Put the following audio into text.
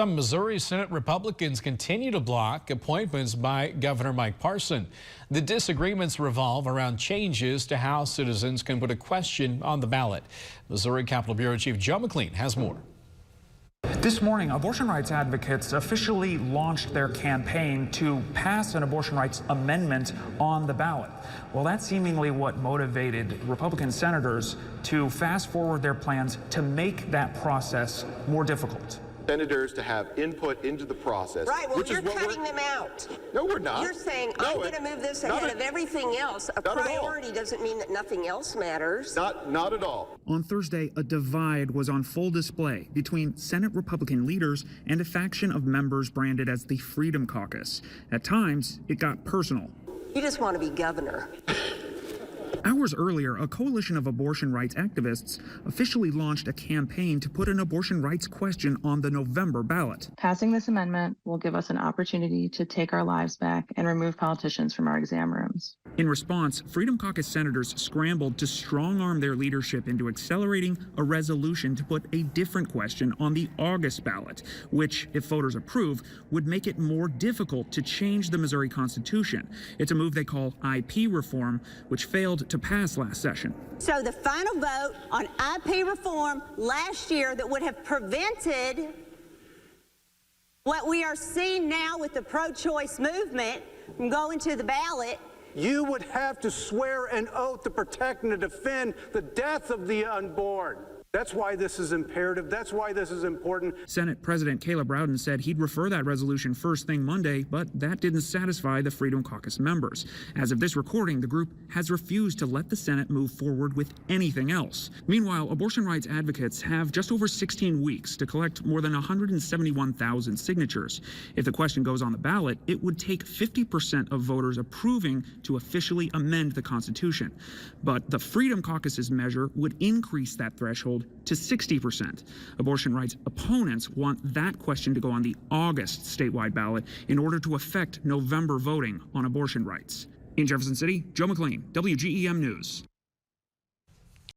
Some Missouri Senate Republicans continue to block appointments by Governor Mike Parson. The disagreements revolve around changes to how citizens can put a question on the ballot. Missouri Capitol Bureau Chief Joe McLean has more. This morning, abortion rights advocates officially launched their campaign to pass an abortion rights amendment on the ballot. Well, that's seemingly what motivated Republican senators to fast forward their plans to make that process more difficult. Senators to have input into the process. Right, well, you're cutting them out. No, we're not. You're saying, I'm going to move this ahead of everything else. A priority doesn't mean that nothing else matters. Not at all. On Thursday, a divide was on full display between Senate Republican leaders and a faction of members branded as the Freedom Caucus. At times, it got personal. You just want to be governor. Hours earlier, a coalition of abortion rights activists officially launched a campaign to put an abortion rights question on the November ballot. Passing this amendment will give us an opportunity to take our lives back and remove politicians from our exam rooms. In response, Freedom Caucus senators scrambled to strong-arm their leadership into accelerating a resolution to put a different question on the August ballot, which, if voters approve, would make it more difficult to change the Missouri Constitution. It's a move they call IP reform, which failed to pass last session. So the final vote on IP reform last year that would have prevented what we are seeing now with the pro-choice movement from going to the ballot. You would have to swear an oath to protect and to defend the death of the unborn. That's why this is imperative. That's why this is important. Senate President Caleb Rowden said he'd refer that resolution first thing Monday, but that didn't satisfy the Freedom Caucus members. As of this recording, the group has refused to let the Senate move forward with anything else. Meanwhile, abortion rights advocates have just over 16 weeks to collect more than 171,000 signatures. If the question goes on the ballot, it would take 50% of voters approving to officially amend the Constitution. But the Freedom Caucus's measure would increase that threshold to 60%. Abortion rights opponents want that question to go on the August statewide ballot in order to affect November voting on abortion rights. In Jefferson City, Joe McLean, WGEM News.